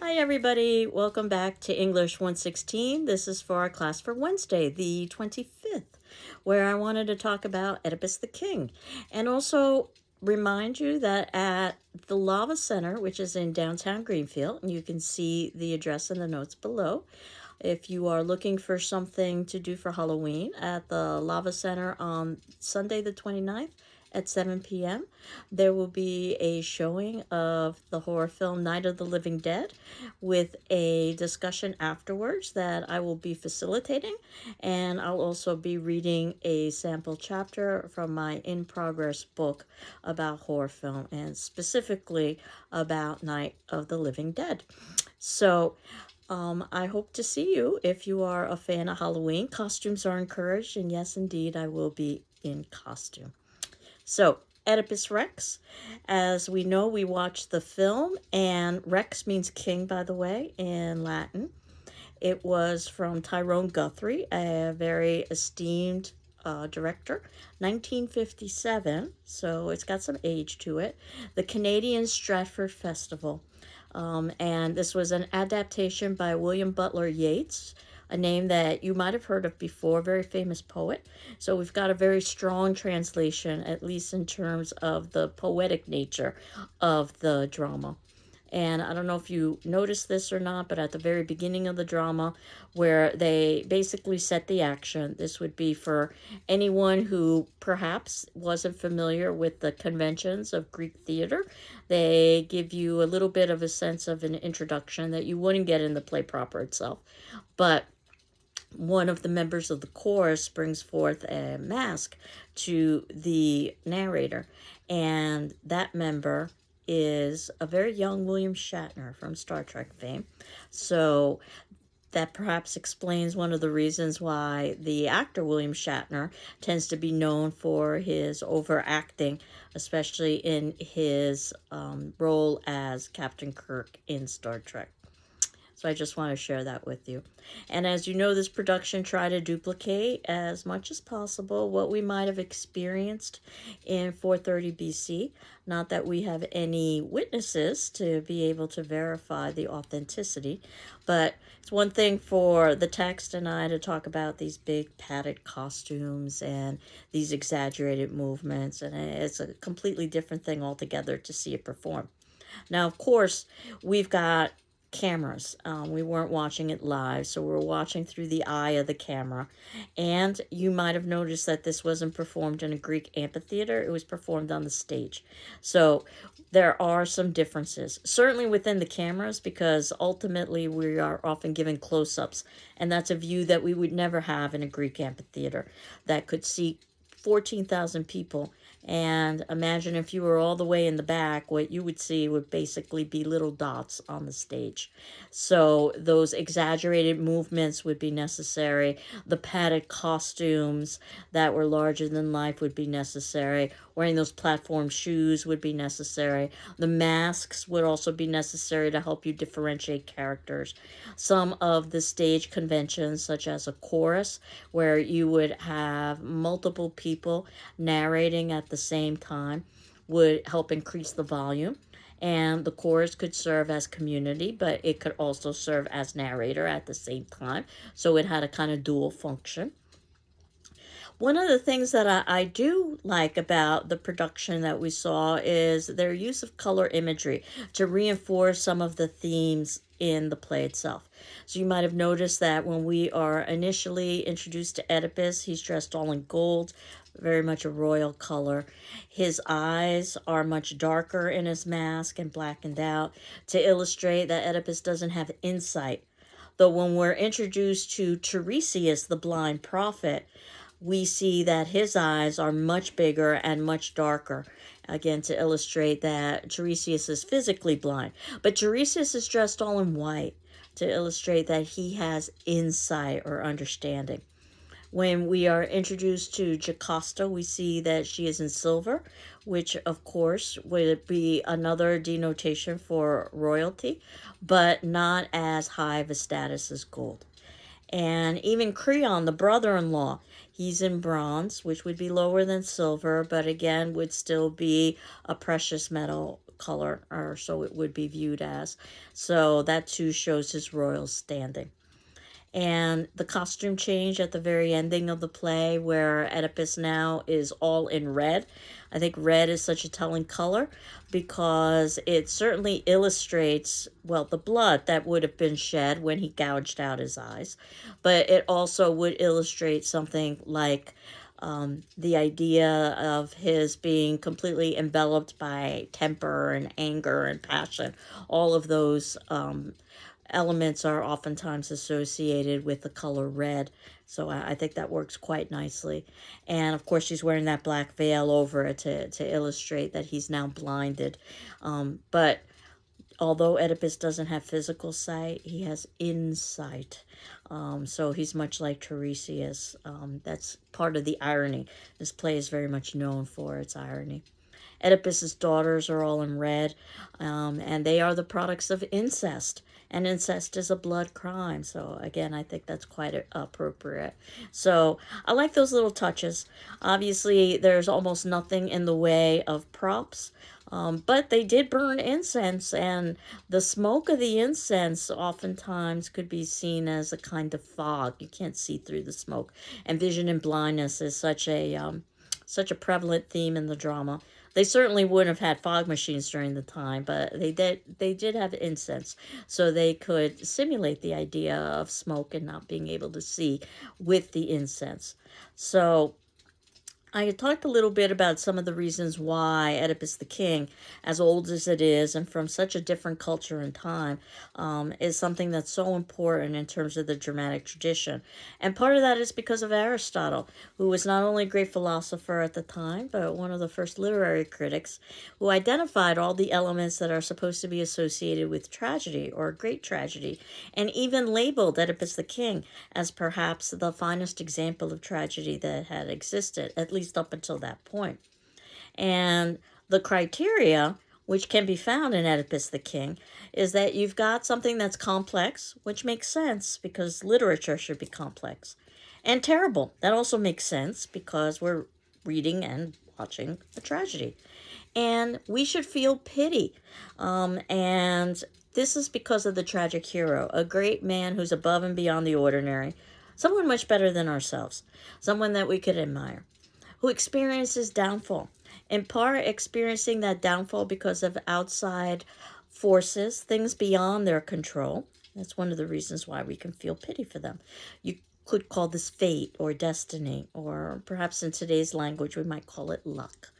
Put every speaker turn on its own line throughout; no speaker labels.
Hi everybody, welcome back to English 116. This is for our class for Wednesday, the 25th, where I wanted to talk about Oedipus the King. And also remind you that at the Lava Center, which is in downtown Greenfield, and you can see the address in the notes below, if you are looking for something to do for Halloween at the Lava Center on Sunday the 29th, at 7 p.m. There will be a showing of the horror film Night of the Living Dead with a discussion afterwards that I will be facilitating. And I'll also be reading a sample chapter from my in-progress book about horror film and specifically about Night of the Living Dead. So I hope to see you if you are a fan of Halloween. Costumes are encouraged, and yes, indeed, I will be in costume. So, Oedipus Rex. As we know, we watched the film, and Rex means king, by the way, in Latin. It was from Tyrone Guthrie, a very esteemed director, 1957, so it's got some age to it. The Canadian Stratford Festival. And this was an adaptation by William Butler Yeats, a name that you might have heard of before, very famous poet. So we've got a very strong translation, at least in terms of the poetic nature of the drama. And I don't know if you noticed this or not, but at the very beginning of the drama, where they basically set the action, this would be for anyone who perhaps wasn't familiar with the conventions of Greek theater. They give you a little bit of a sense of an introduction that you wouldn't get in the play proper itself. But one of the members of the chorus brings forth a mask to the narrator, and that member is a very young William Shatner from Star Trek fame. So that perhaps explains one of the reasons why the actor William Shatner tends to be known for his overacting, especially in his role as Captain Kirk in Star Trek. So I just want to share that with you. And as you know, this production tried to duplicate as much as possible what we might have experienced in 430 BC. Not that we have any witnesses to be able to verify the authenticity, but it's one thing for the text and I to talk about these big padded costumes and these exaggerated movements, and it's a completely different thing altogether to see it perform. Now, of course, we've got cameras. We weren't watching it live, so we're watching through the eye of the camera. And you might have noticed that this wasn't performed in a Greek amphitheater, it was performed on the stage. So there are some differences, certainly within the cameras, because ultimately we are often given close-ups, and that's a view that we would never have in a Greek amphitheater that could seat 14,000 people. And imagine if you were all the way in the back, what you would see would basically be little dots on the stage. So those exaggerated movements would be necessary. The padded costumes that were larger than life would be necessary. Wearing those platform shoes would be necessary. The masks would also be necessary to help you differentiate characters. Some of the stage conventions, such as a chorus, where you would have multiple people narrating at the same time, would help increase the volume. And the chorus could serve as community, but it could also serve as narrator at the same time. So it had a kind of dual function. One of the things that I do like about the production that we saw is their use of color imagery to reinforce some of the themes in the play itself. So you might have noticed that when we are initially introduced to Oedipus, he's dressed all in gold, very much a royal color. His eyes are much darker in his mask and blackened out to illustrate that Oedipus doesn't have insight. Though when we're introduced to Tiresias, the blind prophet, we see that his eyes are much bigger and much darker. Again, to illustrate that Tiresias is physically blind. But Tiresias is dressed all in white to illustrate that he has insight or understanding. When we are introduced to Jocasta, we see that she is in silver, which of course would be another denotation for royalty, but not as high of a status as gold. And even Creon, the brother-in-law, He's in bronze, which would be lower than silver, but again would still be a precious metal color, or so it would be viewed as. So that too shows his royal standing. And the costume change at the very ending of the play, where Oedipus now is all in red. I think red is such a telling color because it certainly illustrates, well, the blood that would have been shed when he gouged out his eyes, but it also would illustrate something like the idea of his being completely enveloped by temper and anger and passion. All of those elements are oftentimes associated with the color red. So I think that works quite nicely. And of course, she's wearing that black veil over it to illustrate that he's now blinded. But although Oedipus doesn't have physical sight, he has insight. So he's much like Tiresias. That's part of the irony. This play is very much known for its irony. Oedipus's daughters are all in red, and they are the products of incest. And incest is a blood crime. So, again, I think that's quite appropriate. So, I like those little touches. Obviously, there's almost nothing in the way of props. But they did burn incense, and the smoke of the incense oftentimes could be seen as a kind of fog. You can't see through the smoke. And vision and blindness is such a prevalent theme in the drama. They certainly wouldn't have had fog machines during the time, but they did have incense, so they could simulate the idea of smoke and not being able to see with the incense. So I talked a little bit about some of the reasons why Oedipus the King, as old as it is and from such a different culture and time, is something that's so important in terms of the dramatic tradition. And part of that is because of Aristotle, who was not only a great philosopher at the time, but one of the first literary critics who identified all the elements that are supposed to be associated with tragedy or great tragedy, and even labeled Oedipus the King as perhaps the finest example of tragedy that had existed, at least up until that point. And the criteria, which can be found in Oedipus the King, is that you've got something that's complex, which makes sense because literature should be complex, and terrible. That also makes sense because we're reading and watching a tragedy. And we should feel pity. And this is because of the tragic hero, a great man who's above and beyond the ordinary, someone much better than ourselves, someone that we could admire, who experiences downfall, in part experiencing that downfall because of outside forces, things beyond their control. That's one of the reasons why we can feel pity for them. You could call this fate or destiny, or perhaps in today's language, we might call it luck.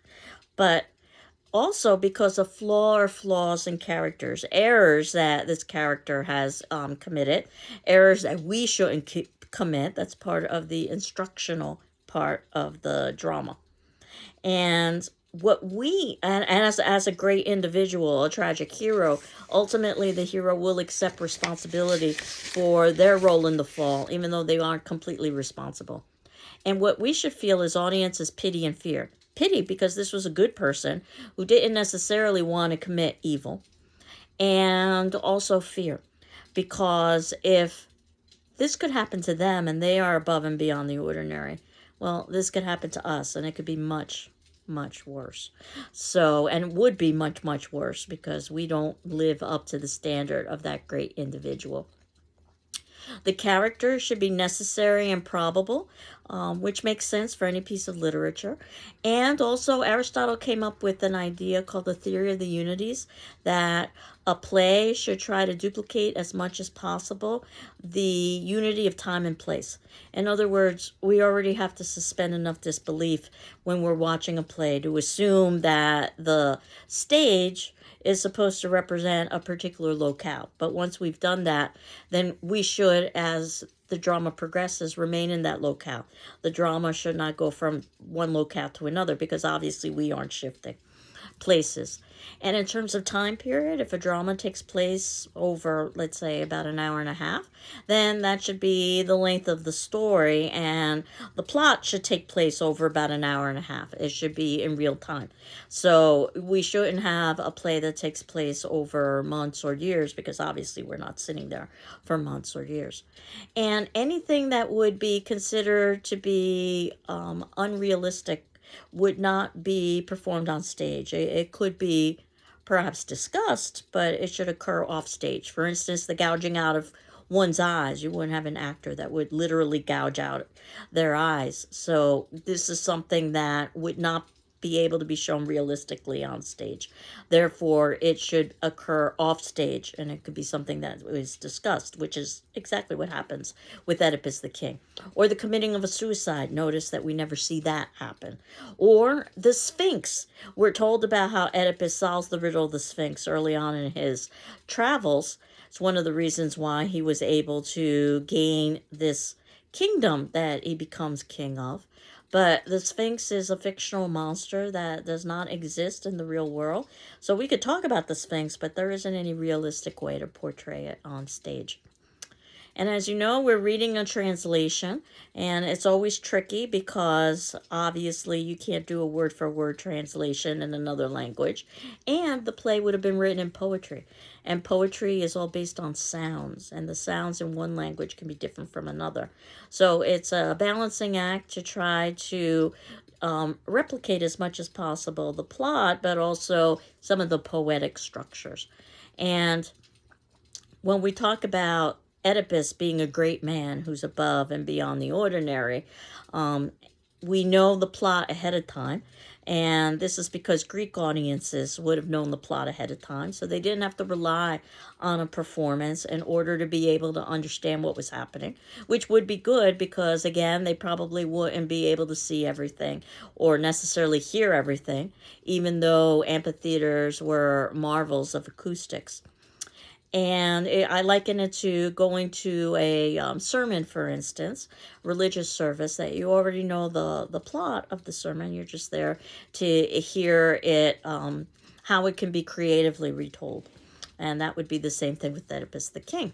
But also because of flaws in characters, errors that this character has committed, errors that we shouldn't commit. That's part of the instructional part of the drama. And what we, and as a great individual, a tragic hero, ultimately the hero will accept responsibility for their role in the fall, even though they aren't completely responsible. And what we should feel as audience is pity and fear. Pity because this was a good person who didn't necessarily want to commit evil. And also fear because if this could happen to them and they are above and beyond the ordinary, well, this could happen to us and it could be much, much worse. So, and would be much, much worse because we don't live up to the standard of that great individual. The character should be necessary and probable, which makes sense for any piece of literature. And also, Aristotle came up with an idea called the theory of the unities, that a play should try to duplicate as much as possible the unity of time and place. In other words, we already have to suspend enough disbelief when we're watching a play to assume that the stage is supposed to represent a particular locale. But once we've done that, then we should, as the drama progresses, remain in that locale. The drama should not go from one locale to another because obviously we aren't shifting. places. And in terms of time period, if a drama takes place over, let's say, about an hour and a half, then that should be the length of the story, and the plot should take place over about an hour and a half. It should be in real time. So we shouldn't have a play that takes place over months or years, because obviously we're not sitting there for months or years. And anything that would be considered to be unrealistic would not be performed on stage. It could be perhaps discussed, but it should occur off stage. For instance, the gouging out of one's eyes. You wouldn't have an actor that would literally gouge out their eyes. So this is something that would not be able to be shown realistically on stage. Therefore, it should occur off stage, and it could be something that was discussed, which is exactly what happens with Oedipus the King. Or the committing of a suicide. Notice that we never see that happen. Or the Sphinx. We're told about how Oedipus solves the riddle of the Sphinx early on in his travels. It's one of the reasons why he was able to gain this kingdom that he becomes king of. But the Sphinx is a fictional monster that does not exist in the real world. So we could talk about the Sphinx, but there isn't any realistic way to portray it on stage. And as you know, we're reading a translation, and it's always tricky because obviously you can't do a word-for-word translation in another language. And the play would have been written in poetry. And poetry is all based on sounds, and the sounds in one language can be different from another. So it's a balancing act to try to replicate as much as possible the plot, but also some of the poetic structures. And when we talk about Oedipus being a great man who's above and beyond the ordinary, we know the plot ahead of time. And this is because Greek audiences would have known the plot ahead of time, so they didn't have to rely on a performance in order to be able to understand what was happening, which would be good because, again, they probably wouldn't be able to see everything or necessarily hear everything, even though amphitheaters were marvels of acoustics. And I liken it to going to a sermon, for instance, religious service, that you already know the plot of the sermon. You're just there to hear it, how it can be creatively retold. And that would be the same thing with Oedipus the King.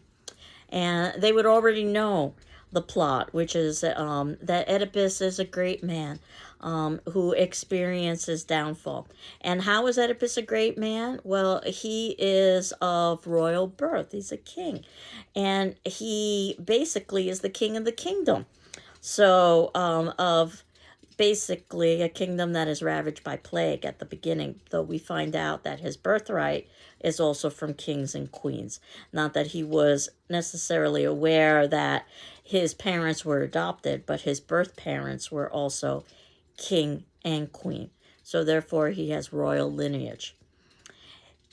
And they would already know the plot, which is that Oedipus is a great man who experiences downfall. And how is Oedipus a great man? Well, he is of royal birth. He's a king. And he basically is the king of the kingdom. So, of basically a kingdom that is ravaged by plague at the beginning, though we find out that his birthright is also from kings and queens. Not that he was necessarily aware that his parents were adopted, but his birth parents were also king and queen. So therefore he has royal lineage.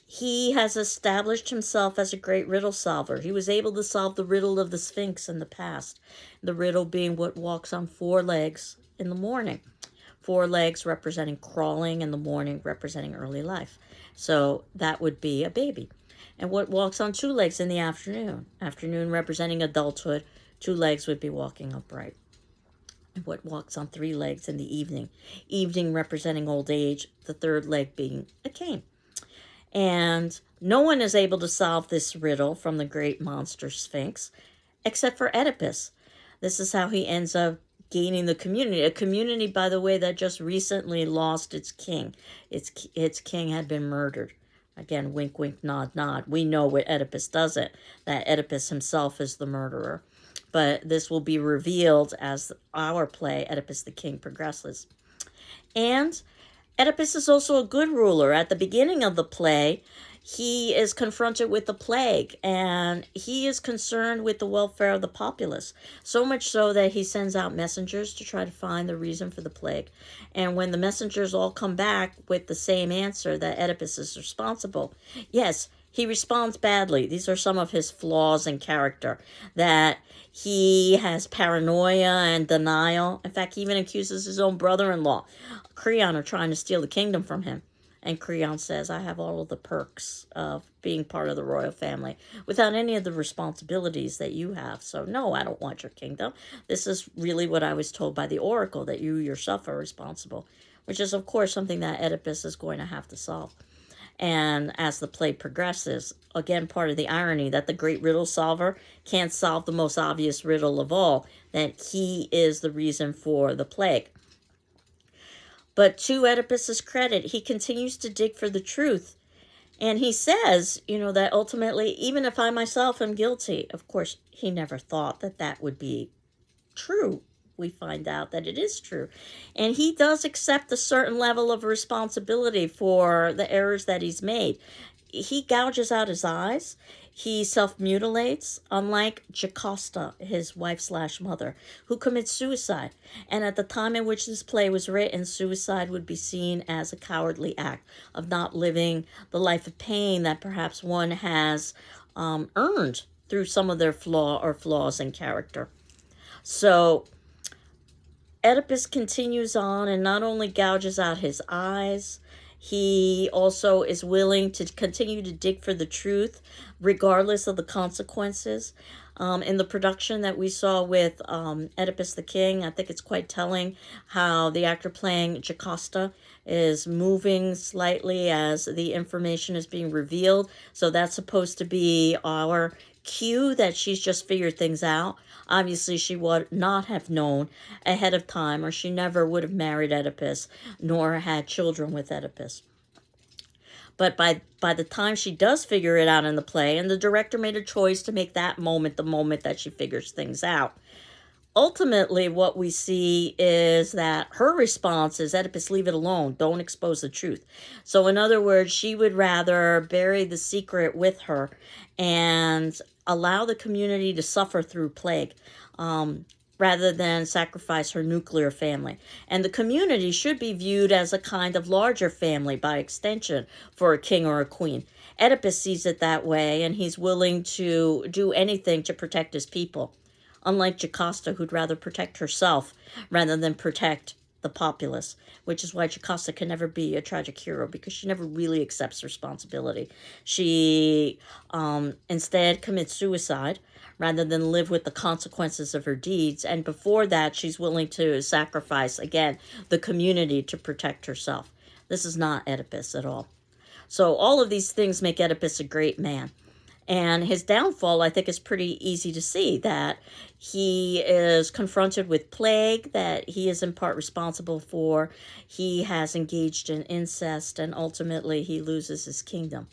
He has established himself as a great riddle solver. He was able to solve the riddle of the Sphinx in the past. The riddle being what walks on 4 legs in the morning. 4 legs representing crawling, and the morning representing early life. So that would be a baby. And what walks on 2 legs in the afternoon? Afternoon representing adulthood. 2 legs would be walking upright. And what walks on 3 legs in the evening? Evening representing old age, the 3rd leg being a cane. And no one is able to solve this riddle from the great monster Sphinx except for Oedipus. This is how he ends up gaining the community. A community, by the way, that just recently lost its king. Its king had been murdered. Again, wink, wink, nod, nod. We know what Oedipus doesn't, that Oedipus himself is the murderer. But this will be revealed as our play, Oedipus the King, progresses. And Oedipus is also a good ruler. At the beginning of the play, he is confronted with the plague, and he is concerned with the welfare of the populace, so much so that he sends out messengers to try to find the reason for the plague. And when the messengers all come back with the same answer, that Oedipus is responsible, yes, he responds badly. These are some of his flaws in character, that he has paranoia and denial. In fact, he even accuses his own brother-in-law, Creon, of trying to steal the kingdom from him. And Creon says, I have all of the perks of being part of the royal family without any of the responsibilities that you have. So no, I don't want your kingdom. This is really what I was told by the oracle, that you yourself are responsible which is, of course, something that Oedipus is going to have to solve. And as the play progresses, again, part of the irony that the great riddle solver can't solve the most obvious riddle of all, that he is the reason for the plague. But to Oedipus's credit, he continues to dig for the truth. And he says, that ultimately, even if I myself am guilty, of course, he never thought that that would be true. We find out that it is true. And he does accept a certain level of responsibility for the errors that he's made. He gouges out his eyes. He self-mutilates, unlike Jocasta, his wife/mother, who commits suicide. And at the time in which this play was written, suicide would be seen as a cowardly act of not living the life of pain that perhaps one has earned through some of their flaws in character. So Oedipus continues on and not only gouges out his eyes, he also is willing to continue to dig for the truth, regardless of the consequences. In the production that we saw with Oedipus the King, I think it's quite telling how the actor playing Jocasta is moving slightly as the information is being revealed. So that's supposed to be our cue that she's just figured things out. Obviously, she would not have known ahead of time, or she never would have married Oedipus, nor had children with Oedipus. But by the time she does figure it out in the play, and the director made a choice to make that moment the moment that she figures things out, ultimately what we see is that her response is, Oedipus, leave it alone. Don't expose the truth. So in other words, she would rather bury the secret with her and allow the community to suffer through plague, rather than sacrifice her nuclear family. And the community should be viewed as a kind of larger family by extension for a king or a queen. Oedipus sees it that way, and he's willing to do anything to protect his people, unlike Jocasta, who'd rather protect herself rather than protect the populace, which is why Jocasta can never be a tragic hero, because she never really accepts responsibility. She instead commits suicide rather than live with the consequences of her deeds. And before that, she's willing to sacrifice, again, the community to protect herself. This is not Oedipus at all. So all of these things make Oedipus a great man. And his downfall, I think, is pretty easy to see, that he is confronted with plague that he is in part responsible for. He has engaged in incest, and ultimately he loses his kingdom.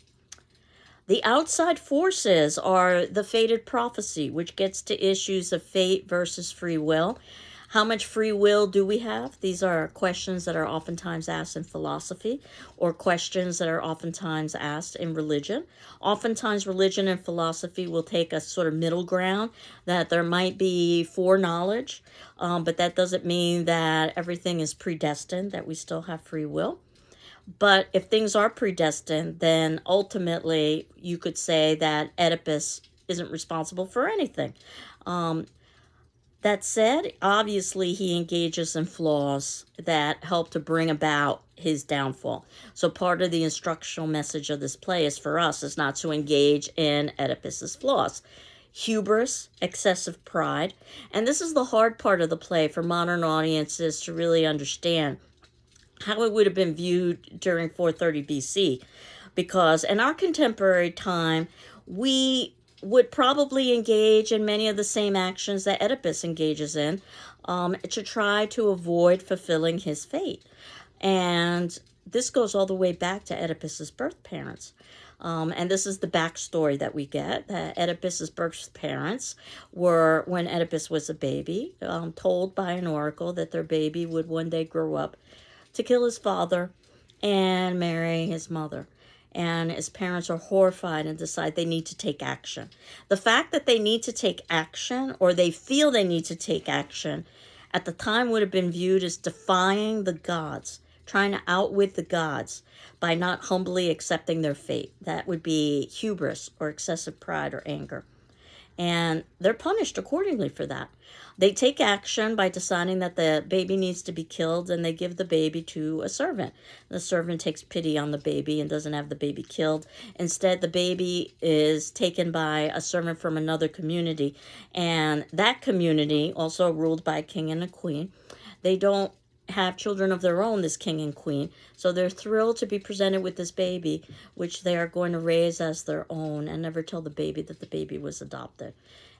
The outside forces are the fated prophecy, which gets to issues of fate versus free will. How much free will do we have? These are questions that are oftentimes asked in philosophy, or questions that are oftentimes asked in religion. Oftentimes religion and philosophy will take a sort of middle ground, that there might be foreknowledge, but that doesn't mean that everything is predestined, that we still have free will. But if things are predestined, then ultimately you could say that Oedipus isn't responsible for anything. That said, obviously he engages in flaws that help to bring about his downfall. So part of the instructional message of this play is for us is not to engage in Oedipus's flaws. Hubris, excessive pride, and this is the hard part of the play for modern audiences to really understand how it would have been viewed during 430 BC, because in our contemporary time, we would probably engage in many of the same actions that Oedipus engages in, to try to avoid fulfilling his fate. And this goes all the way back to Oedipus's birth parents. And this is the backstory that we get, that Oedipus's birth parents were, when Oedipus was a baby, told by an oracle that their baby would one day grow up to kill his father and marry his mother. And his parents are horrified and decide they need to take action. The fact that they need to take action, or they feel they need to take action, at the time would have been viewed as defying the gods, trying to outwit the gods by not humbly accepting their fate. That would be hubris or excessive pride or anger. And they're punished accordingly for that. They take action by deciding that the baby needs to be killed, and they give the baby to a servant. The servant takes pity on the baby and doesn't have the baby killed. Instead, the baby is taken by a servant from another community, and that community, also ruled by a king and a queen, they don't have children of their own, this king and queen. So they're thrilled to be presented with this baby, which they are going to raise as their own and never tell the baby that the baby was adopted.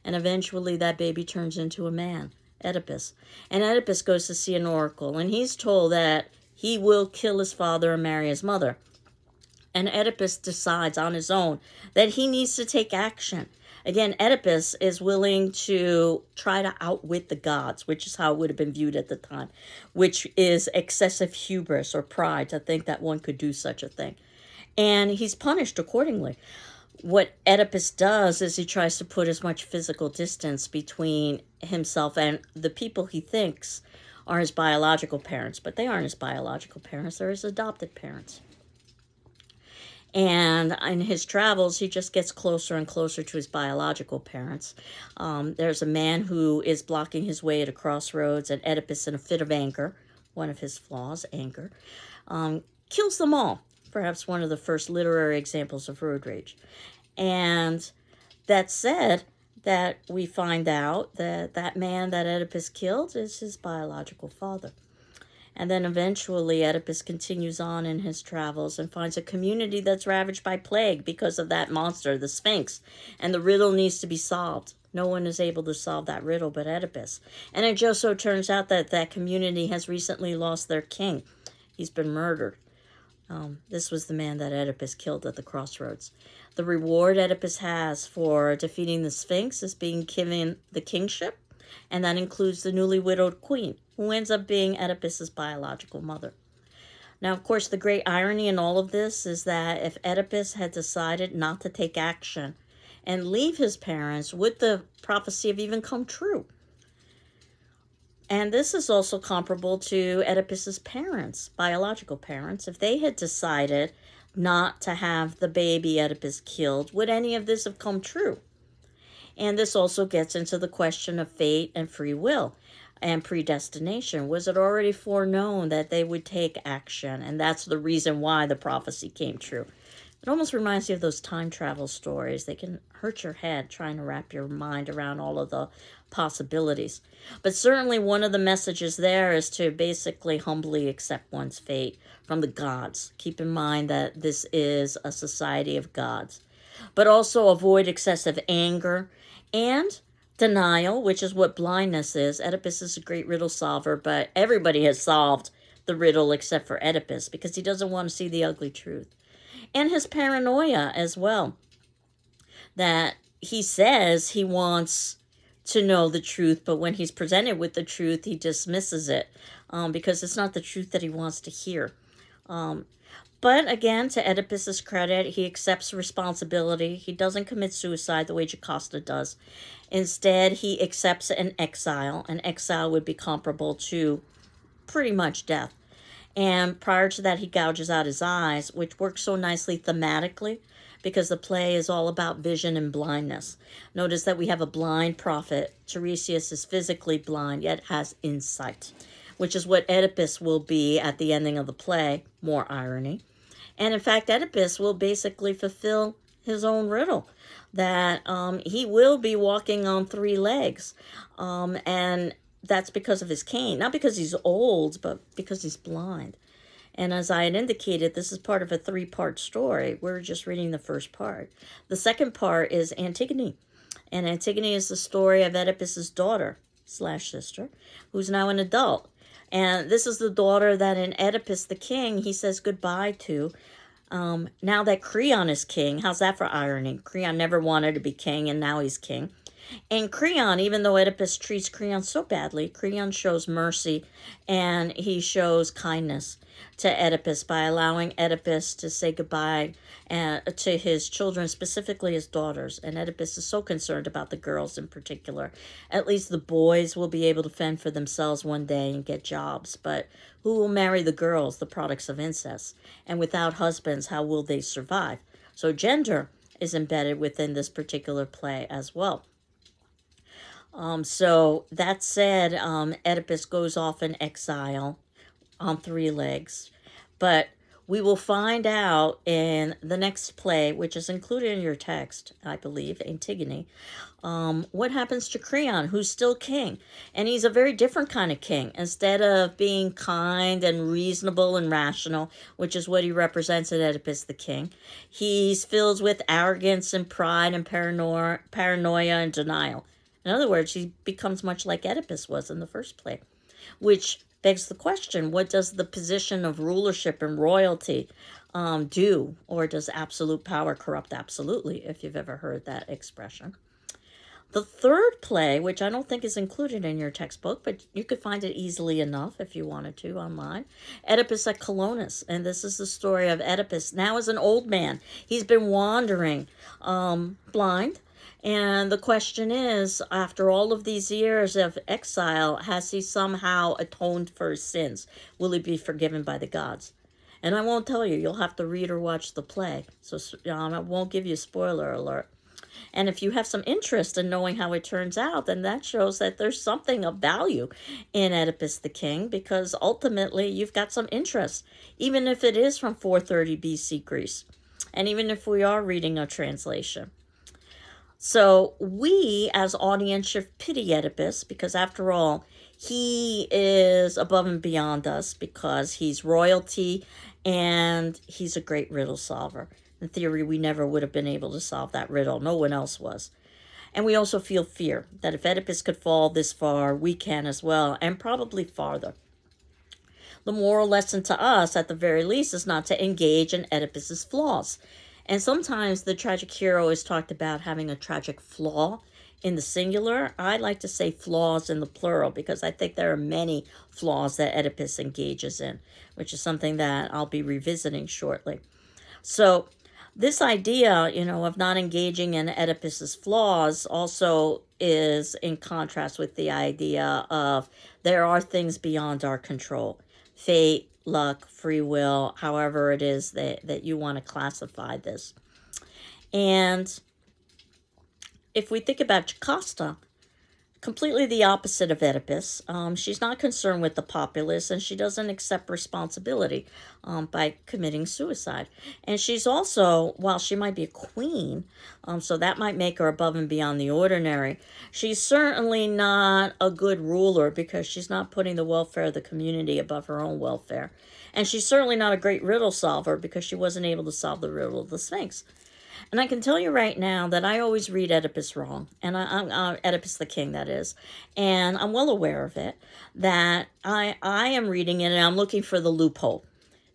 And eventually that baby turns into a man, Oedipus. And Oedipus goes to see an oracle, and he's told that he will kill his father and marry his mother. And Oedipus decides on his own that he needs to take action. Again, Oedipus is willing to try to outwit the gods, which is how it would have been viewed at the time, which is excessive hubris or pride to think that one could do such a thing. And he's punished accordingly. What Oedipus does is he tries to put as much physical distance between himself and the people he thinks are his biological parents, but they aren't his biological parents, they're his adopted parents. And in his travels, he just gets closer and closer to his biological parents. There's a man who is blocking his way at a crossroads, and Oedipus, in a fit of anger, one of his flaws, anger, kills them all. Perhaps one of the first literary examples of road rage. And that said, that we find out that that man that Oedipus killed is his biological father. And then eventually Oedipus continues on in his travels and finds a community that's ravaged by plague because of that monster, the Sphinx. And the riddle needs to be solved. No one is able to solve that riddle but Oedipus. And it just so turns out that that community has recently lost their king. He's been murdered. This was the man that Oedipus killed at the crossroads. The reward Oedipus has for defeating the Sphinx is being given the kingship, and that includes the newly widowed queen, who ends up being Oedipus's biological mother. Now, of course, the great irony in all of this is that if Oedipus had decided not to take action and leave his parents, would the prophecy have even come true? And this is also comparable to Oedipus's parents, biological parents. If they had decided not to have the baby Oedipus killed, would any of this have come true? And this also gets into the question of fate and free will and predestination. Was it already foreknown that they would take action? And that's the reason why the prophecy came true. It almost reminds you of those time travel stories. They can hurt your head trying to wrap your mind around all of the possibilities. But certainly one of the messages there is to basically humbly accept one's fate from the gods. Keep in mind that this is a society of gods. But also avoid excessive anger and denial, which is what blindness is. Oedipus is a great riddle solver, but everybody has solved the riddle except for Oedipus because he doesn't want to see the ugly truth. And his paranoia as well, that he says he wants to know the truth, but when he's presented with the truth, he dismisses it because it's not the truth that he wants to hear. But again, to Oedipus's credit, he accepts responsibility. He doesn't commit suicide the way Jocasta does. Instead, he accepts an exile. An exile would be comparable to pretty much death. And prior to that, he gouges out his eyes, which works so nicely thematically because the play is all about vision and blindness. Notice that we have a blind prophet. Tiresias is physically blind, yet has insight, which is what Oedipus will be at the ending of the play. More irony. And in fact, Oedipus will basically fulfill his own riddle, that he will be walking on three legs. And that's because of his cane. Not because he's old, but because he's blind. And as I had indicated, this is part of a three-part story. We're just reading the first part. The second part is Antigone. And Antigone is the story of Oedipus's daughter / sister, who's now an adult. And this is the daughter that in Oedipus the king, he says goodbye to. Now that Creon is king, how's that for irony? Creon never wanted to be king, and now he's king. And Creon, even though Oedipus treats Creon so badly, Creon shows mercy and he shows kindness to Oedipus by allowing Oedipus to say goodbye to his children, specifically his daughters. And Oedipus is so concerned about the girls in particular. At least the boys will be able to fend for themselves one day and get jobs. But who will marry the girls, the products of incest? And without husbands, how will they survive? So gender is embedded within this particular play as well. So that said, Oedipus goes off in exile on three legs. But We will find out in the next play, which is included in your text, I believe, Antigone, what happens to Creon, who's still king. And he's a very different kind of king. Instead of being kind and reasonable and rational, which is what he represents in Oedipus the King, he's filled with arrogance and pride and paranoia and denial. In other words, he becomes much like Oedipus was in the first play, which begs the question, what does the position of rulership and royalty do? Or does absolute power corrupt absolutely, if you've ever heard that expression? The third play, which I don't think is included in your textbook, but you could find it easily enough if you wanted to online, Oedipus at Colonus. And this is the story of Oedipus now as an old man. He's been wandering blind. And the question is, after all of these years of exile, has he somehow atoned for his sins? Will he be forgiven by the gods? And I won't tell you. You'll have to read or watch the play. So I won't give you a spoiler alert. And if you have some interest in knowing how it turns out, then that shows that there's something of value in Oedipus the King, because ultimately you've got some interest, even if it is from 430 BC Greece, and even if we are reading a translation. So we, as audience, should pity Oedipus, because after all, he is above and beyond us, because he's royalty and he's a great riddle solver. In theory, we never would have been able to solve that riddle. No one else was. And we also feel fear that if Oedipus could fall this far, we can as well, and probably farther. The moral lesson to us, at the very least, is not to engage in Oedipus's flaws. And sometimes the tragic hero is talked about having a tragic flaw in the singular. I like to say flaws in the plural, because I think there are many flaws that Oedipus engages in, which is something that I'll be revisiting shortly. So this idea, of not engaging in Oedipus's flaws also is in contrast with the idea of there are things beyond our control. Fate, luck, free will, however it is that you want to classify this. And if we think about Jocasta, completely the opposite of Oedipus. She's not concerned with the populace, and she doesn't accept responsibility by committing suicide. And she's also, while she might be a queen, so that might make her above and beyond the ordinary, she's certainly not a good ruler, because she's not putting the welfare of the community above her own welfare. And she's certainly not a great riddle solver, because she wasn't able to solve the riddle of the Sphinx. And I can tell you right now that I always read Oedipus wrong, and I'm Oedipus the King, that is, and I'm well aware of it, that I am reading it and I'm looking for the loophole.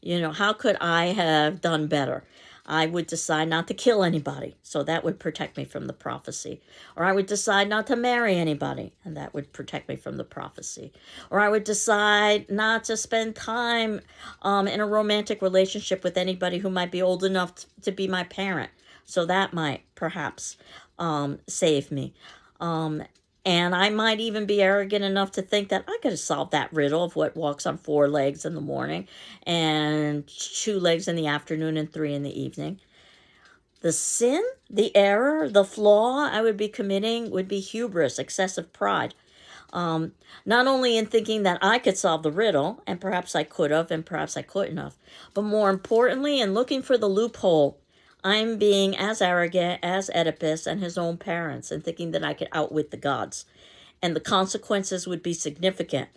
How could I have done better? I would decide not to kill anybody, so that would protect me from the prophecy. Or I would decide not to marry anybody, and that would protect me from the prophecy. Or I would decide not to spend time in a romantic relationship with anybody who might be old enough to be my parent. So that might perhaps save me. And I might even be arrogant enough to think that I could have solved that riddle of what walks on 4 legs in the morning and 2 legs in the afternoon and 3 in the evening. The sin, the error, the flaw I would be committing would be hubris, excessive pride. Not only in thinking that I could solve the riddle, and perhaps I could have, and perhaps I couldn't have, but more importantly, in looking for the loophole, I'm being as arrogant as Oedipus and his own parents, and thinking that I could outwit the gods. And the consequences would be significant,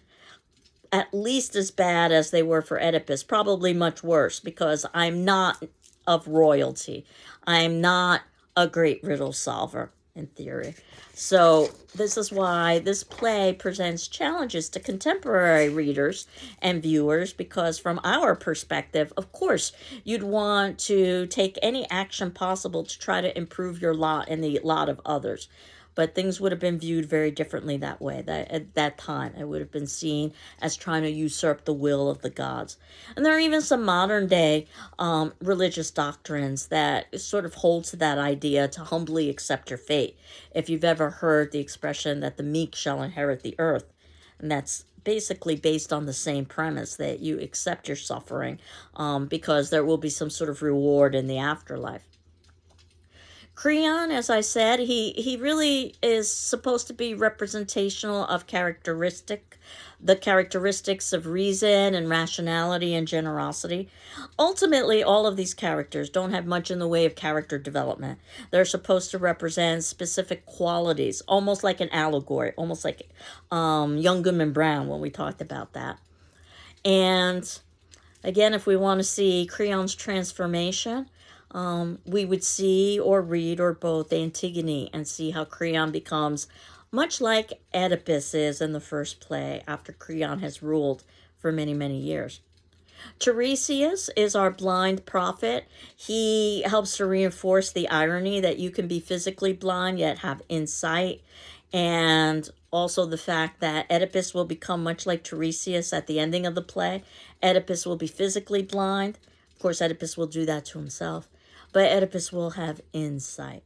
at least as bad as they were for Oedipus, probably much worse, because I'm not of royalty. I'm not a great riddle solver, in theory. So this is why this play presents challenges to contemporary readers and viewers, because from our perspective, of course, you'd want to take any action possible to try to improve your lot and the lot of others. But things would have been viewed very differently that way. That at that time, it would have been seen as trying to usurp the will of the gods. And there are even some modern day religious doctrines that sort of hold to that idea to humbly accept your fate. If you've ever heard the expression that the meek shall inherit the earth, and that's basically based on the same premise, that you accept your suffering because there will be some sort of reward in the afterlife. Creon, as I said, he really is supposed to be representational of the characteristics of reason and rationality and generosity. Ultimately, all of these characters don't have much in the way of character development. They're supposed to represent specific qualities, almost like an allegory, almost like Young Goodman Brown when we talked about that. And again, if we want to see Creon's transformation, we would see or read or both Antigone and see how Creon becomes much like Oedipus is in the first play after Creon has ruled for many, many years. Tiresias is our blind prophet. He helps to reinforce the irony that you can be physically blind yet have insight, and also the fact that Oedipus will become much like Tiresias at the ending of the play. Oedipus will be physically blind. Of course, Oedipus will do that to himself, but Oedipus will have insight.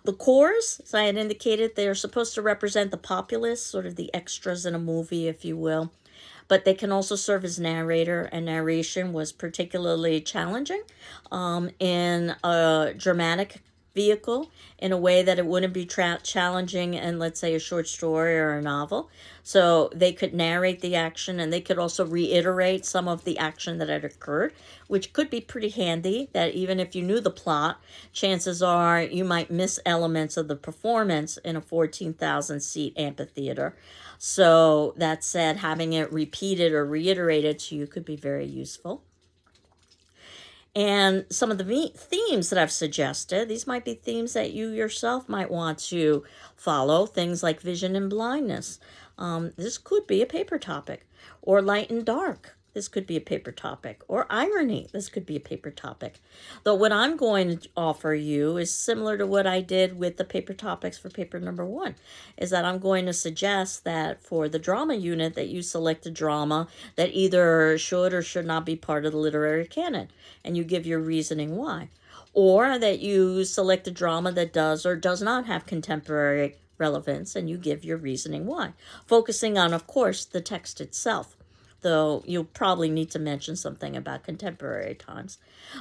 The chorus, as I had indicated, they are supposed to represent the populace, sort of the extras in a movie, if you will. But they can also serve as narrator, and narration was particularly challenging in a dramatic vehicle in a way that it wouldn't be challenging in, let's say, a short story or a novel. So they could narrate the action, and they could also reiterate some of the action that had occurred, which could be pretty handy, that even if you knew the plot, chances are you might miss elements of the performance in a 14,000 seat amphitheater. So that said, having it repeated or reiterated to you could be very useful. And some of the themes that I've suggested, these might be themes that you yourself might want to follow, things like vision and blindness. This could be a paper topic, or light and dark. This could be a paper topic, or irony. This could be a paper topic. Though what I'm going to offer you is similar to what I did with the paper topics for paper number 1, is that I'm going to suggest that for the drama unit that you select a drama that either should or should not be part of the literary canon, and you give your reasoning why. Or that you select a drama that does or does not have contemporary relevance, and you give your reasoning why, focusing on, of course, the text itself, though you'll probably need to mention something about contemporary times.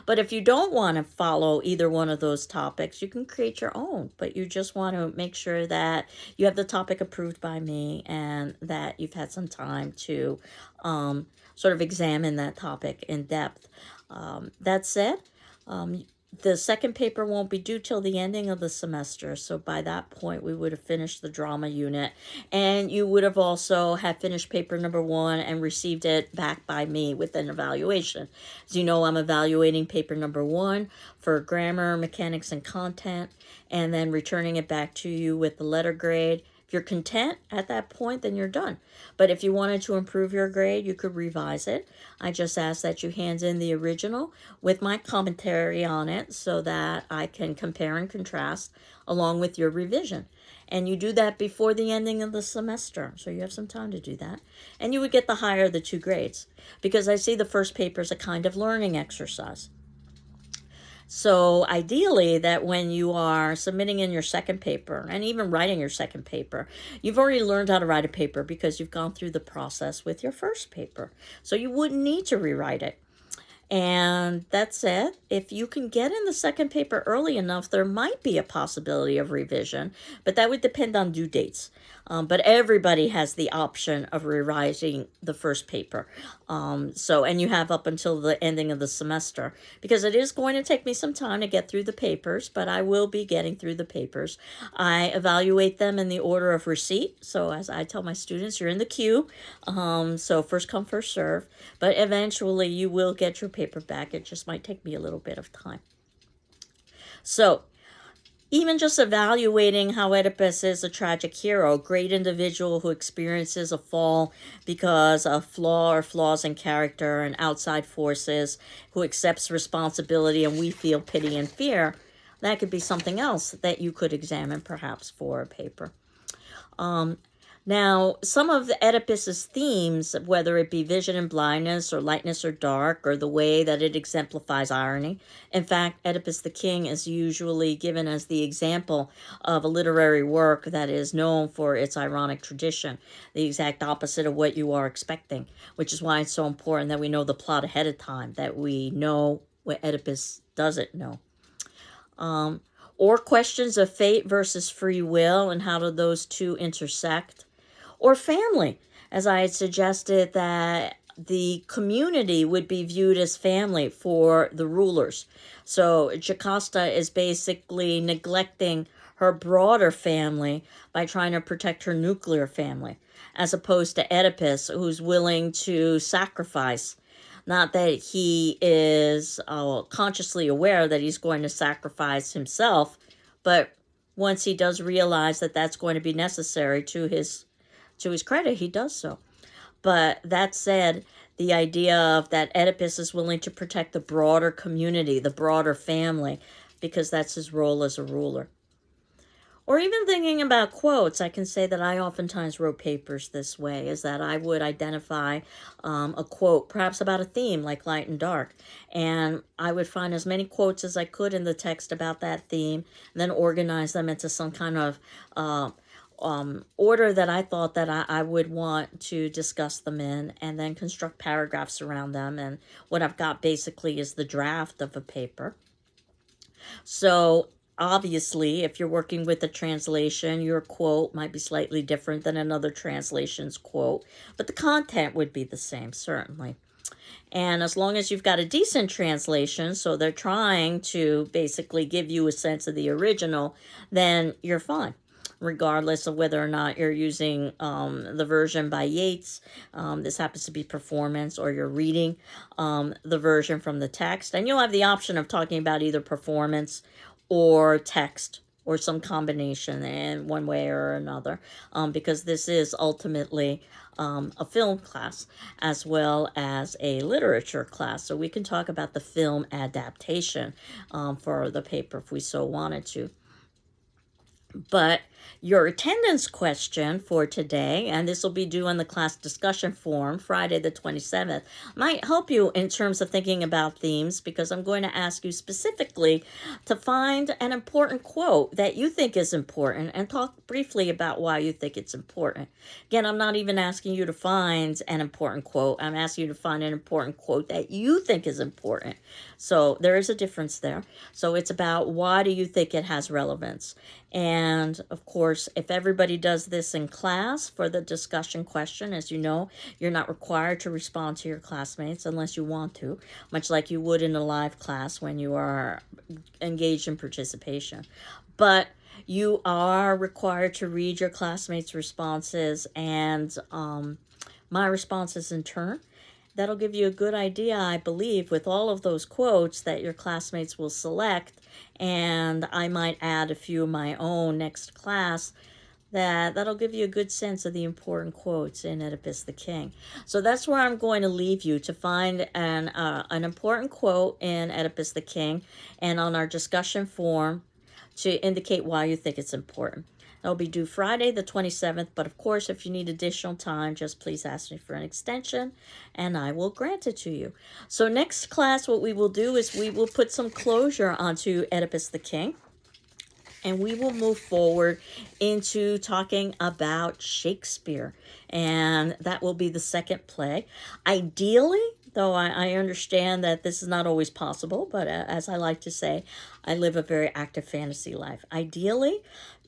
But if you don't want to follow either one of those topics, you can create your own, but you just want to make sure that you have the topic approved by me and that you've had some time to sort of examine that topic in depth. That said, the second paper won't be due till the ending of the semester, so by that point we would have finished the drama unit, and you would have also had finished paper number 1 and received it back by me with an evaluation. As you know, I'm evaluating paper number 1 for grammar, mechanics, and content, and then returning it back to you with the letter grade. If you're content at that point, then you're done. But if you wanted to improve your grade, you could revise it. I just ask that you hand in the original with my commentary on it so that I can compare and contrast along with your revision. And you do that before the ending of the semester, so you have some time to do that. And you would get the higher of the 2 grades, because I see the first paper as a kind of learning exercise. So ideally, that when you are submitting in your second paper and even writing your second paper, you've already learned how to write a paper because you've gone through the process with your first paper. So you wouldn't need to rewrite it. And that said, if you can get in the second paper early enough, there might be a possibility of revision, but that would depend on due dates. But everybody has the option of rewriting the first paper. And you have up until the ending of the semester, because it is going to take me some time to get through the papers, but I will be getting through the papers. I evaluate them in the order of receipt. So as I tell my students, you're in the queue. So first come, first serve. But eventually you will get your paper back. It just might take me a little bit of time. So even just evaluating how Oedipus is a tragic hero, a great individual who experiences a fall because of flaws in character and outside forces, who accepts responsibility, and we feel pity and fear, that could be something else that you could examine perhaps for a paper. Now, some of the Oedipus's themes, whether it be vision and blindness or lightness or dark, or the way that it exemplifies irony. In fact, Oedipus the King is usually given as the example of a literary work that is known for its ironic tradition, the exact opposite of what you are expecting, which is why it's so important that we know the plot ahead of time, that we know what Oedipus doesn't know. or questions of fate versus free will and how do those two intersect, or family, as I had suggested that the community would be viewed as family for the rulers. So Jocasta is basically neglecting her broader family by trying to protect her nuclear family, as opposed to Oedipus, who's willing to sacrifice. Not that he is consciously aware that he's going to sacrifice himself, but once he does realize that that's going to be necessary to his credit, he does so. But that said, the idea of that Oedipus is willing to protect the broader community, the broader family, because that's his role as a ruler. Or even thinking about quotes, I can say that I oftentimes wrote papers this way, is that I would identify a quote, perhaps about a theme like light and dark, and I would find as many quotes as I could in the text about that theme, and then organize them into some kind of order that I thought that I would want to discuss them in, and then construct paragraphs around them. And what I've got basically is the draft of a paper. So obviously, if you're working with a translation, your quote might be slightly different than another translation's quote, but the content would be the same, certainly. And as long as you've got a decent translation, so they're trying to basically give you a sense of the original, then you're fine, regardless of whether or not you're using the version by Yeats. This happens to be performance, or you're reading the version from the text. And you'll have the option of talking about either performance or text, or some combination in one way or another, because this is ultimately a film class as well as a literature class. So we can talk about the film adaptation for the paper if we so wanted to. But your attendance question for today, and this will be due on the class discussion forum Friday the 27th, might help you in terms of thinking about themes, because I'm going to ask you specifically to find an important quote that you think is important and talk briefly about why you think it's important. Again, I'm not even asking you to find an important quote. I'm asking you to find an important quote that you think is important. So there is a difference there. So it's about, why do you think it has relevance? And of course, if everybody does this in class for the discussion question, as you know, you're not required to respond to your classmates unless you want to, much like you would in a live class when you are engaged in participation. But you are required to read your classmates' responses and my responses in turn. That'll give you a good idea, I believe, with all of those quotes that your classmates will select, and I might add a few of my own next class. That'll give you a good sense of the important quotes in Oedipus the King. So that's where I'm going to leave you, to find an important quote in Oedipus the King, and on our discussion form to indicate why you think it's important. That'll be due Friday the 27th, but of course, if you need additional time, just please ask me for an extension, and I will grant it to you. So next class, what we will do is we will put some closure onto Oedipus the King, and we will move forward into talking about Shakespeare, and that will be the second play. Ideally, though I understand that this is not always possible, but as I like to say, I live a very active fantasy life. Ideally,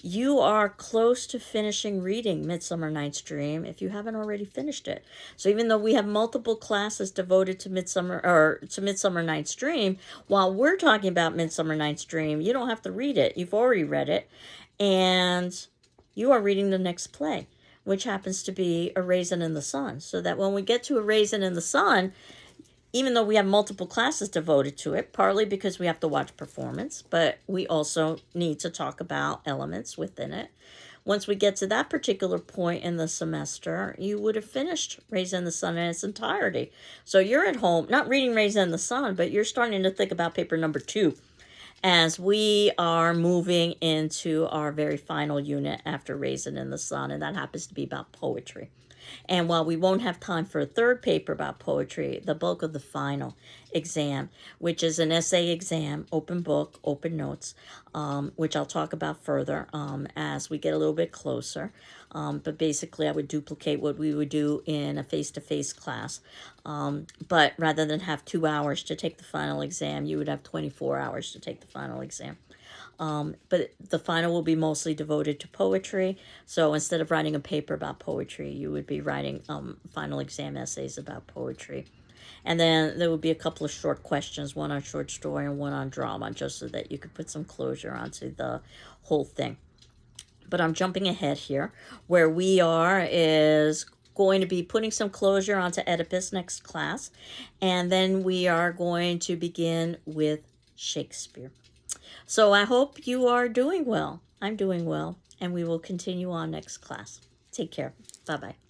you are close to finishing reading Midsummer Night's Dream if you haven't already finished it. So even though we have multiple classes devoted to Midsummer Night's Dream, while we're talking about Midsummer Night's Dream, you don't have to read it. You've already read it, and you are reading the next play, which happens to be A Raisin in the Sun. So that when we get to A Raisin in the Sun, even though we have multiple classes devoted to it, partly because we have to watch performance, but we also need to talk about elements within it. Once we get to that particular point in the semester, you would have finished Raisin in the Sun in its entirety. So you're at home, not reading Raisin in the Sun, but you're starting to think about paper number 2 as we are moving into our very final unit after Raisin in the Sun, and that happens to be about poetry. And while we won't have time for a third paper about poetry, the bulk of the final exam, which is an essay exam, open book, open notes, which I'll talk about further as we get a little bit closer. But basically, I would duplicate what we would do in a face-to-face class. But rather than have 2 hours to take the final exam, you would have 24 hours to take the final exam. But the final will be mostly devoted to poetry. So instead of writing a paper about poetry, you would be writing final exam essays about poetry. And then there will be a couple of short questions, one on short story and one on drama, just so that you could put some closure onto the whole thing. But I'm jumping ahead here. Where we are is going to be putting some closure onto Oedipus next class. And then we are going to begin with Shakespeare. So I hope you are doing well. I'm doing well. And we will continue on next class. Take care. Bye-bye.